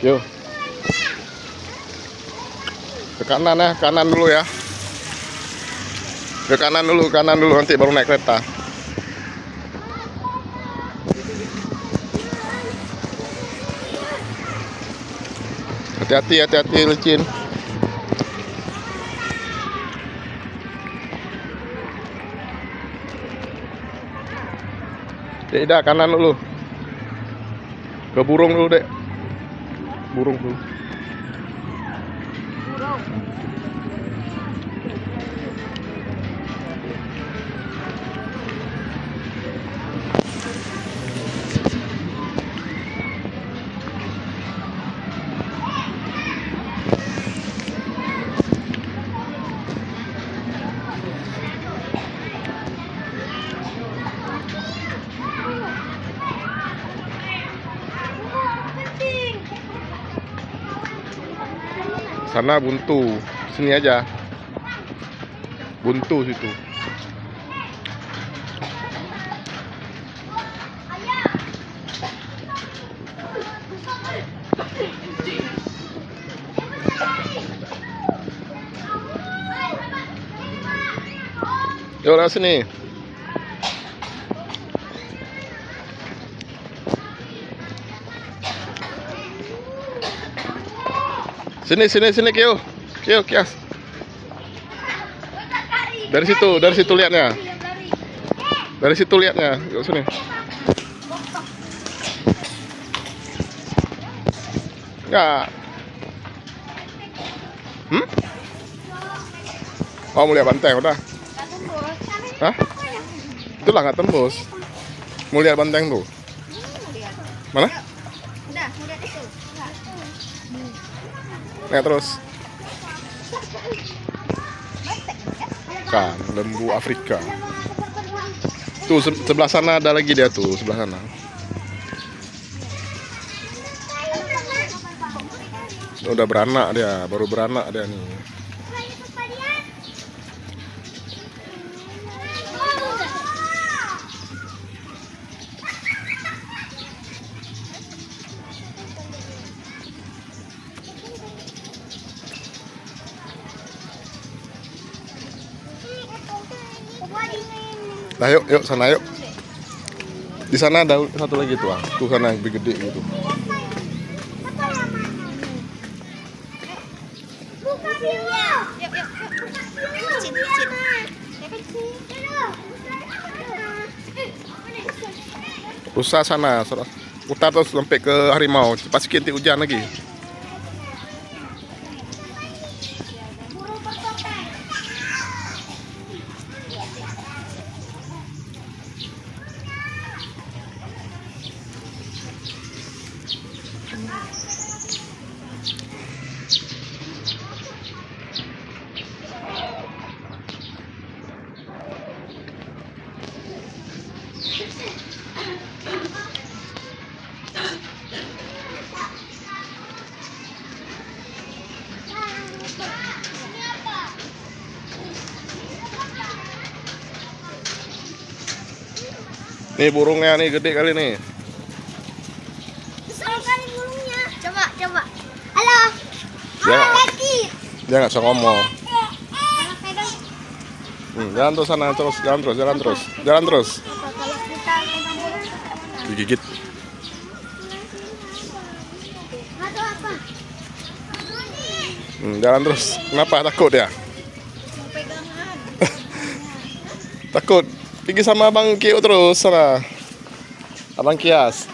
Yuk. Ke kanan ya, kanan dulu ya. Ke kanan dulu nanti baru naik kereta. Hati-hati licin. Dek, dah kanan dulu. Ke burung dulu, Dek. Burung dulu. Sana buntu, sini aja. Buntu situ. Yuk, lewat sini. Sini, Kyo. Kyo, Kias. Dari situ lihatnya. Dari situ lihatnya. Yuk sini. Ya. Oh, mau lihat banteng udah. Hah? Itulah nggak tembus. Mau lihat banteng tuh. Mana? Udah, mau lihat itu. Nah, terus. Kan, lembu Afrika. Tuh sebelah sana ada lagi dia tuh, sebelah sana. Udah beranak dia, baru beranak dia nih. Nah, yuk sana yuk. Di sana ada satu lagi tuh, tuh sana yang lebih gede gitu. Rusa sana, putar terus sampai ke harimau. Cepat sedikit nanti hujan lagi. Nih burungnya nih gede kali nih. Besar kali burungnya. Coba. Halo. Dia nggak bisa ngomong. Jalan terus sana terus, jalan terus. Digigit. Jalan terus. Kenapa takut ya? Takut. Pergi sama Abang Kio terus sana. Abang Kias.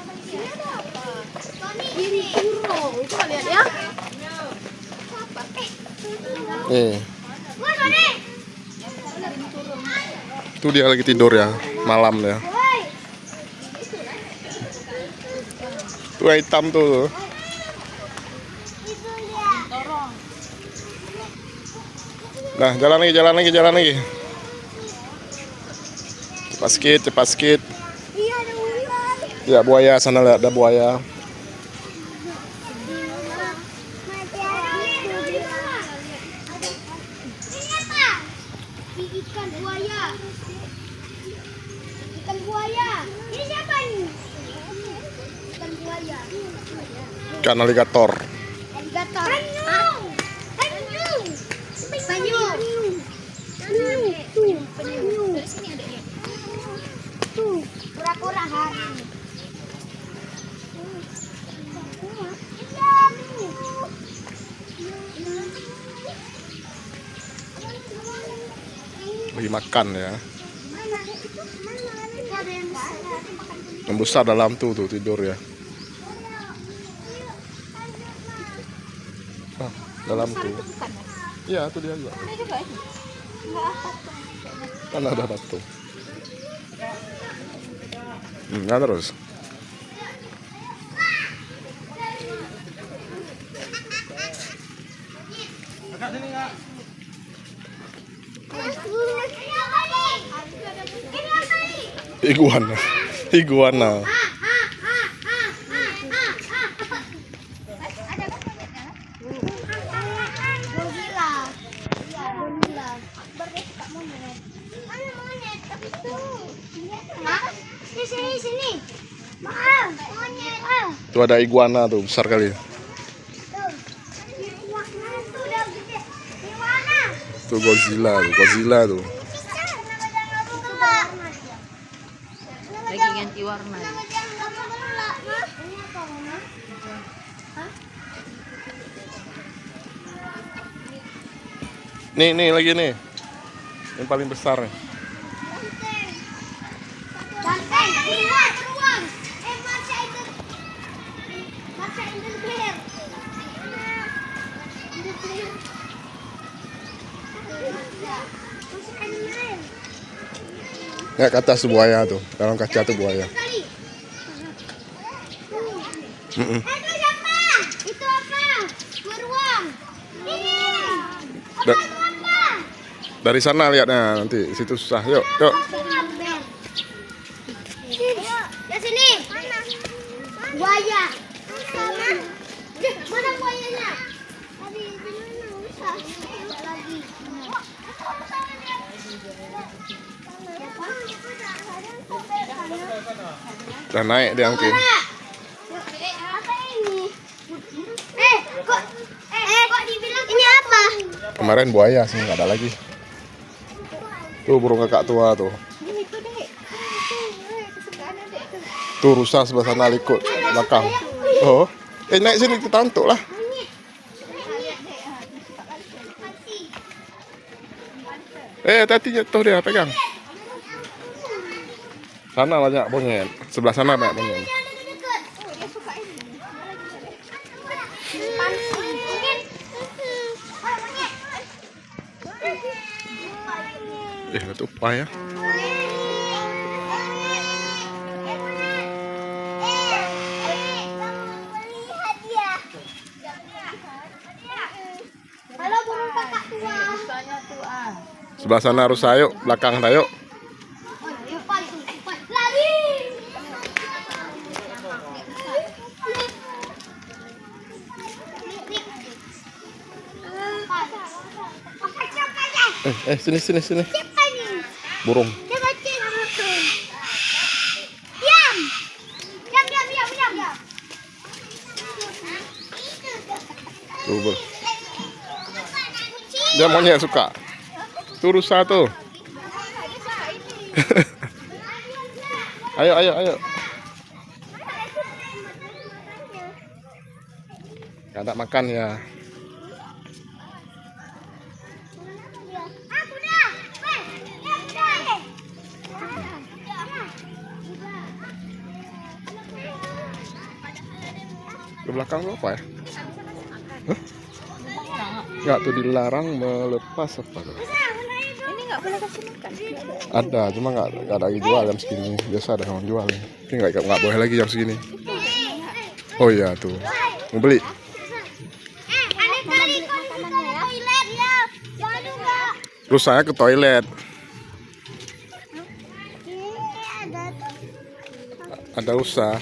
Itu dia lagi tidur ya, malam ya. Tuh hitam tuh. Nah, jalan lagi. Cepat sedikit. Ya, buaya sana lihat, ada buaya. Ikan buaya. Ini siapa nih? Ikan buaya. Ikan aligator. Alligator. Penyu. Penyu. Penyu. Dari sini ada ya. Tuh, kura-kura hari. Lagi makan ya. Yang besar dalam tuh tidur ya. Ah, dalam tuh. Iya, tuh dia juga. Kan ada satu. Ya terus. Iguana. Iguana. Gorila. Iya, gorila. Berarti tak monyet. Mana monyet? Tapi tuh. Hah? Sini. Maaf, monyet. Tuh ada iguana tuh, besar kali. Tuh. Tuh udah gede. Di mana? Tuh Godzilla tuh. Lagi ganti warna. Nih lagi nih. Yang paling besar nih. Banteng, lihat ruang. Masa itu clear. Ya ke atas tuh buaya tuh. Dalam kaca tuh buaya. Mm-mm. Itu siapa? Itu apa? Beruang. Ini. Da- Itu apa? Dari sana lihatnya nanti situ susah. Yuk. Ya sini. Buaya. Mana buayanya? Tadi di mana? Usah. Lagi. Udah naik dia mungkin. Apa ini? Kok dibilang ini apa? Kemarin buaya sih nggak ada lagi. Tuh burung kakak tua tuh. Ini tuh deh. Kesukaan adek tuh. Tuh rusa sebelah sana ikut belakang. Oh, naik sini kita tantuk lah. Hati jatuh dia pegang. Sana banyak monyet. Sebelah sana banyak monyet. Itu apa ya? Halo burung kakak tua. Sebelah sana rusa, yuk. Belakang dah, yuk. Lari. Sini. Siapa nih? Burung. Coba cek. Diam. Tuh, dia monyet suka. Tuh rusa tuh. Ayo. Gak ada makan ya. Ke belakang tuh apa ya? Hah? Nggak, tuh dilarang melepas apa tuh? Ini nggak boleh kasih makan. Ada, cuma nggak ada lagi jual jam segini. Biasa ada orang jual. Ini nggak boleh lagi jam segini. Oh iya tuh, mau beli. Aneh kali kau ke toilet ya. Jangan juga. Rusanya ke toilet. Ini Ada rusa.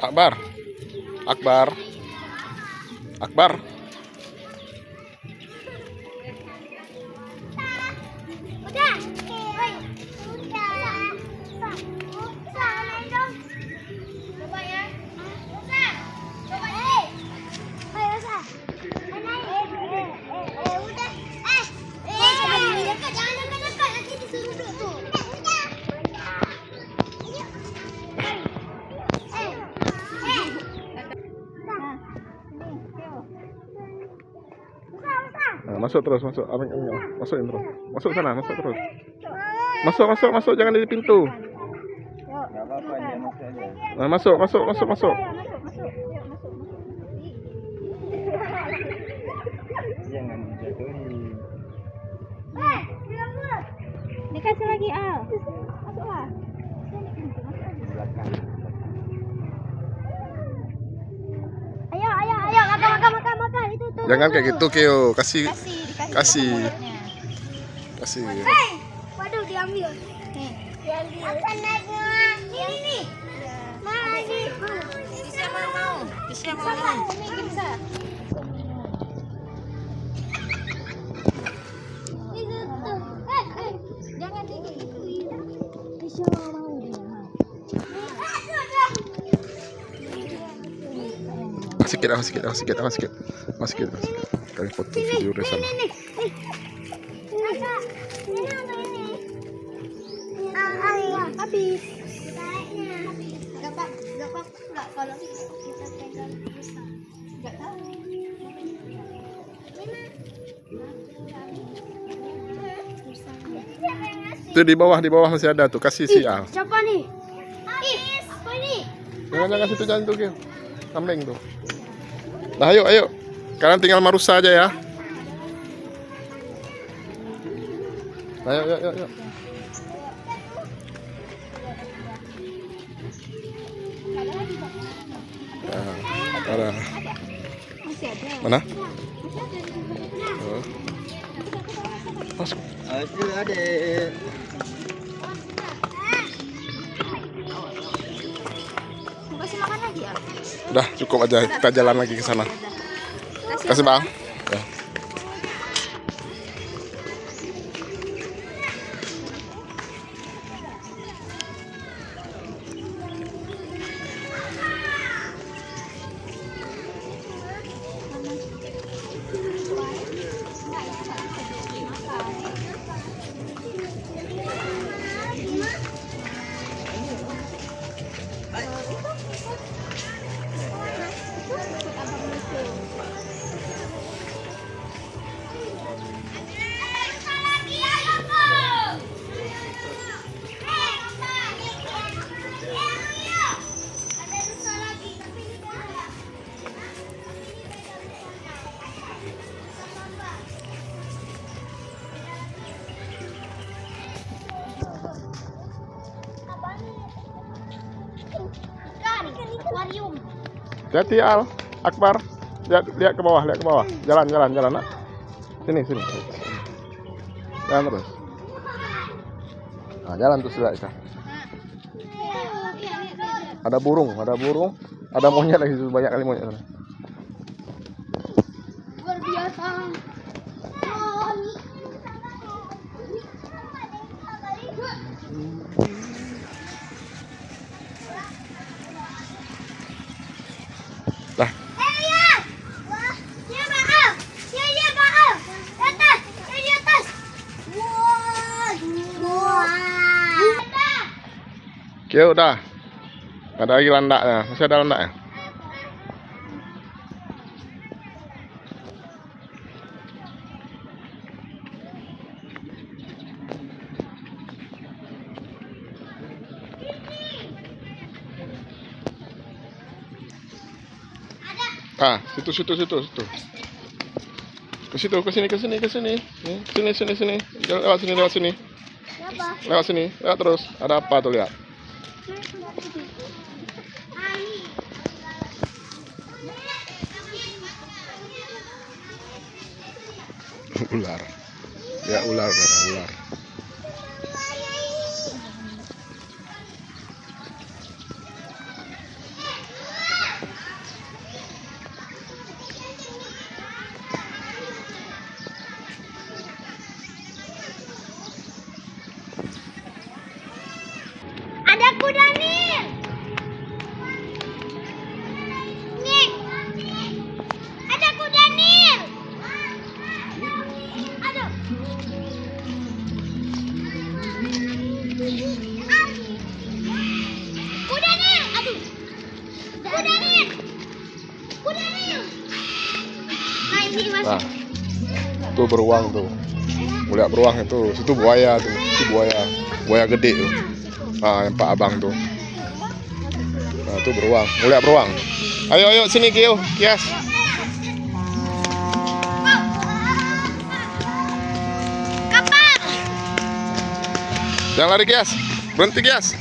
Akbar. masuk terus, masuk. Masukin terus. Masuk sana, masuk terus. Masuk, jangan di pintu. Enggak apa-apa, dia masuk aja. Nah, masuk. Jangan dijatuhin. Dikasih lagi Al. Masuklah. Di belakang. Ayo, makan. Itu tuh. Jangan kayak gitu, Kyo. Kasih. Kasih. Waduh, diambil. Nih. Diambil. Akan naik ini. Bisa mau. Bisa. Jangan digituin. Bisa mau dia. Sikit. Kali foto video di sana. Habis. Gapak enggak kalau kita pegang besar. Enggak tahu. Itu di bawah masih ada tuh. Kasih si Al. Siapa nih? Apa nih? Jangan situ, jangan tuh, Kyo. Kambing tuh. Nah, ayo. Kalian tinggal marusa aja ya. Ayo. Nah, ada. Masih ada. Mana? Oh. Masuk. Aduh, Adek. Mau kasih makan lagi ya? Udah, cukup aja. Kita jalan lagi ke sana. Kasih, Bang. Ya. Akuarium. Hati Al, Akbar. Lihat ke bawah. Jalan, nak. Sini. Jalan terus. Nah, jalan terus lihat. Ada burung. Ada monyet lagi, banyak kali monyet. Luar biasa. Lah, Kyo udah. Ada lagi landaknya, masih ada landaknya. Ah, situ. Ke sini. Sini. Lewat sini. Lewat terus. Ada apa tuh, lihat. Ular. Ya, ular. Ada kuda nih. Nih. Ada kuda nih. Aduh. Kuda nih. Aduh. Kuda nih. Nah, ini masuk. Nah. Tuh beruang tuh. Mau lihat beruang itu. Situ buaya tuh. Itu buaya. Buaya gede tuh. Ah, yang Pak Abang tuh. Nah, tuh beruang. Mau lihat beruang. Ayo ayo sini Kio, Kias. Kapal. Jangan lari Kias. Berhenti Kias.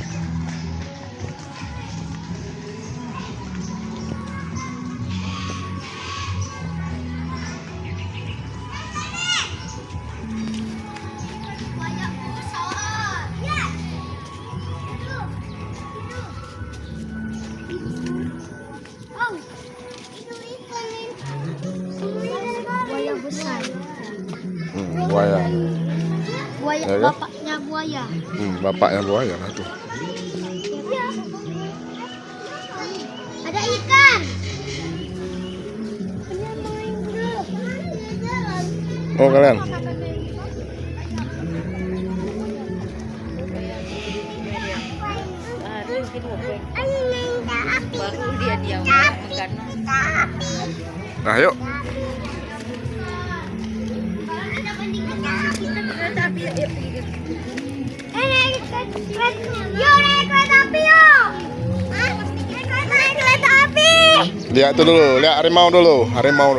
Banyak besar. Ya. Oh. Itu ikan ini. Buaya besar. Buaya. Buaya Ya, ya? bapaknya buaya. Bapaknya buaya lah tuh. Ada ikan. Oh kalian. Baru mungkin ngobek. Api. Baru dia mengganong. Nah yuk. Naik kereta api yuk. Naik kereta api. Lihat itu dulu, lihat harimau dulu. Harimau.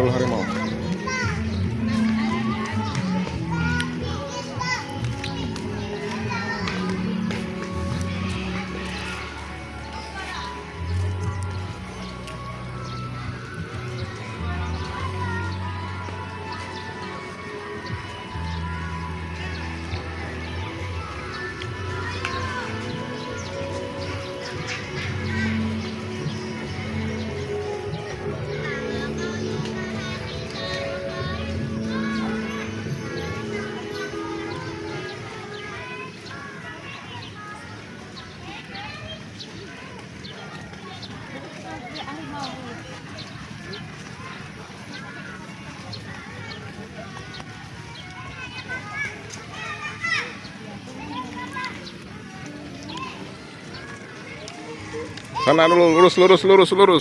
Sana dulu, lurus. Lurus lu.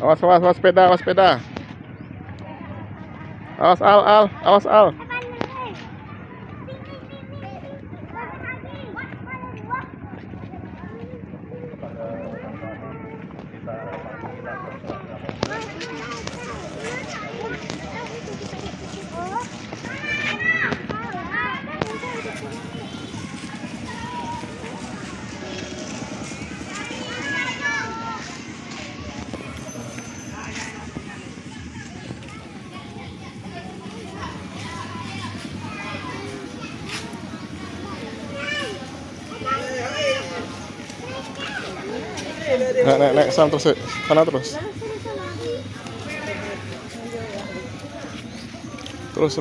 Awas sepeda. Awas Al. Naik sana terus. Terus.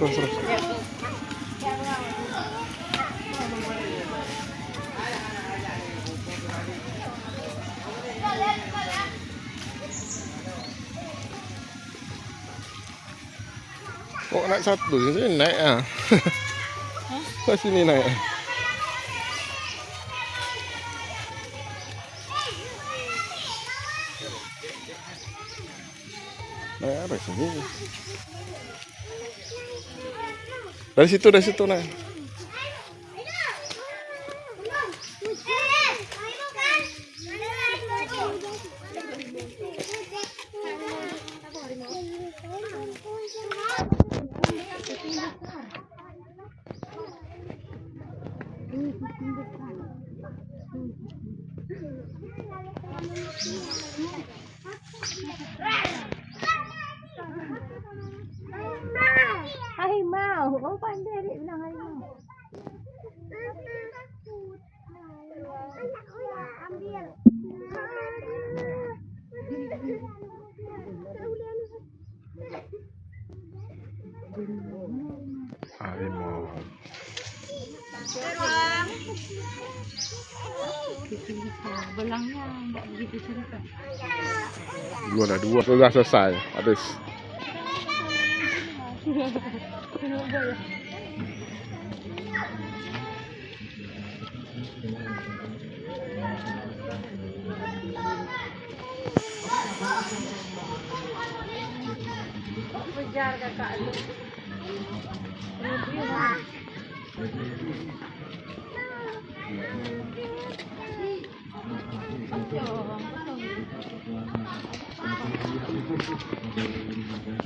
Kok naik satu? Sini naik ah. Kok sini naik? Naik apa sini? Dari situ naik. Harimau, oh pandai dia bilang harimau. Harimau. Belangnya nggak begitu cerita. Dua sudah selesai habis. Kejar kakak lu.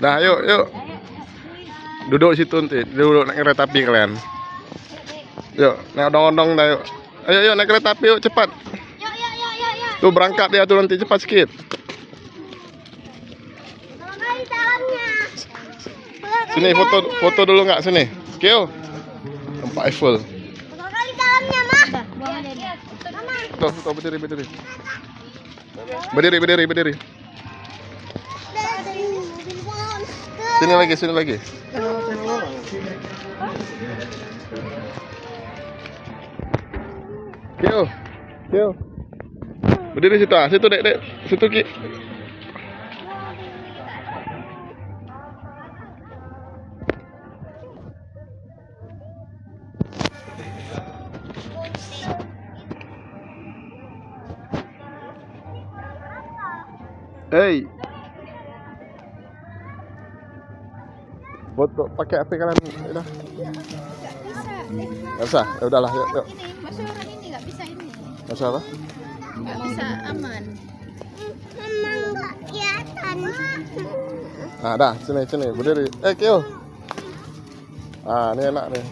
Nah, yuk. Duduk situ nanti, duduk naik kereta api kalian. Yuk, naik odong-odong dah yuk. Ayo naik kereta api yuk, cepat. Yuk. Tuh berangkat dia tuh nanti cepat sikit. Pertama kali dalamnya. Sini foto dulu nggak sini. Kyo. Tempat Eiffel. Pertama kali dalamnya, Mah. Tuh berdiri. Berdiri. Sini lagi. Kyo. Berdiri situ Dek. Situ Ki. Hey. Foto pakai HP kalian udah. Enggak bisa. Ya udahlah, yuk. Ini masuk orang ini nggak bisa ini. Masa apa? Nggak bisa aman. Emang nggak kelihatan. Nah, dah, sini, berdiri. Kyo. Ah, ini enak nih.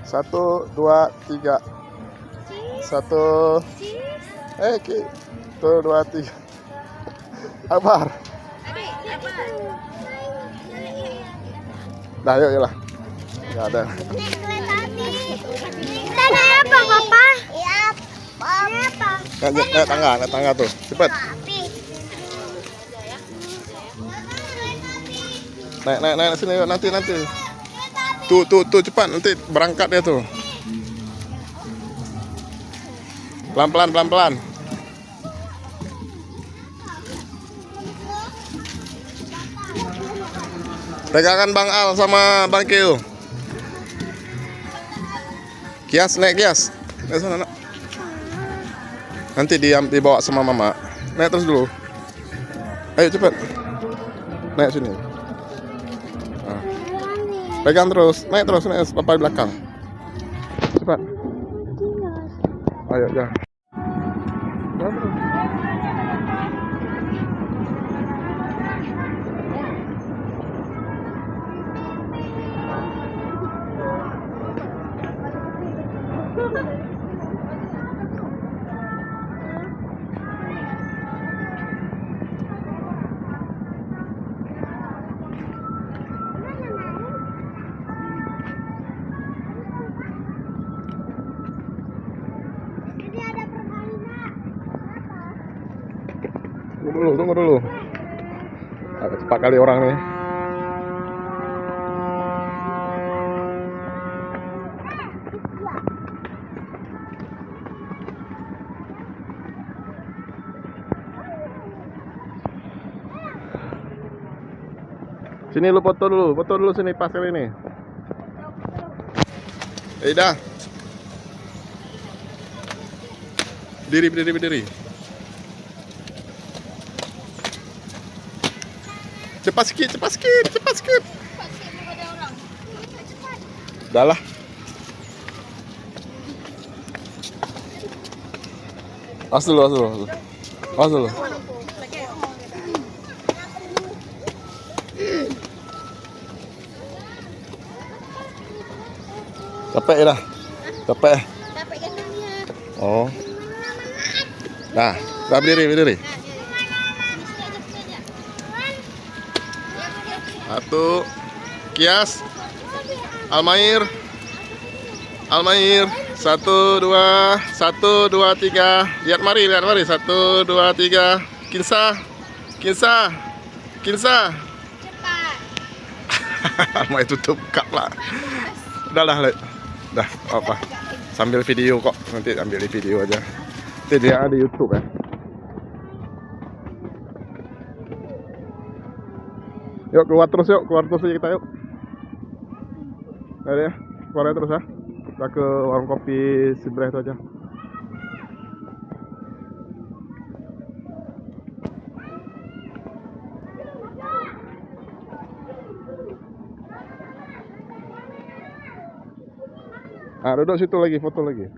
Satu, dua, tiga. Satu. Ki. Satu, dua, tiga. Akbar. Dah, yuk lah. Nggak ada. Kita naik apa, Papa? Iya, apa? Naik tangga tuh. Cepat. Naik sini yuk, nanti. Tuh cepat, nanti berangkat dia tuh. Pelan-pelan. Pegangan Bang Al sama Bang Kyo. Naik Kias. Naik sana, nak. Nanti dibawa sama Mama. Naik terus dulu. Ayo cepat. Naik sini. Nah. Pegang terus. Naik terus. Papa di belakang. Cepat. Ayo, jalan. Jalan terus. Tunggu dulu. Agak cepat kali orang nih. Sini lu foto dulu sini pas kali ini. Dah. Berdiri. Cepat sikit. Dah lah. Awas dulu. Capek dah. Capek gendongnya. Oh. Nah, berdiri. Satu. Kias. Almair. 1, 2, 3. Lihat mari. 1, 2, 3. Kinsa. Cepat. Mau tutup kak lah. Udah lah, Le. Dah, apa? Sambil video kok. Nanti ambil di video aja. Nanti dia ada YouTube ya. Yuk keluar terus aja kita yuk. Ada ya, keluar terus ya. Kita ke warung kopi sebelah itu aja. Ah, duduk situ lagi, foto lagi.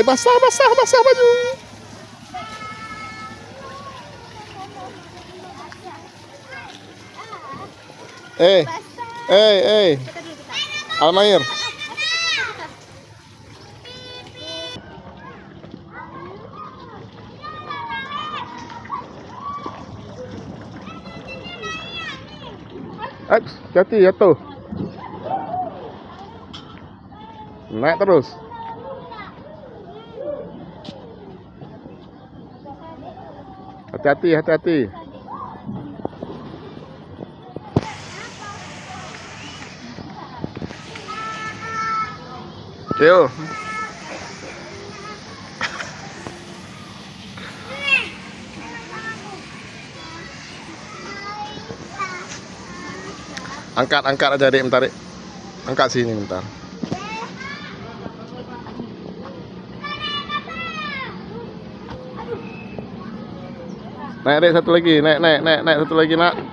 Basah baju. Almair. Hati-hati jatuh. Naik terus. Hati-hati. Yo. Angkat aja Dek, bentar Dek. Angkat sini bentar. Naik Dek, satu lagi, naik satu lagi nak.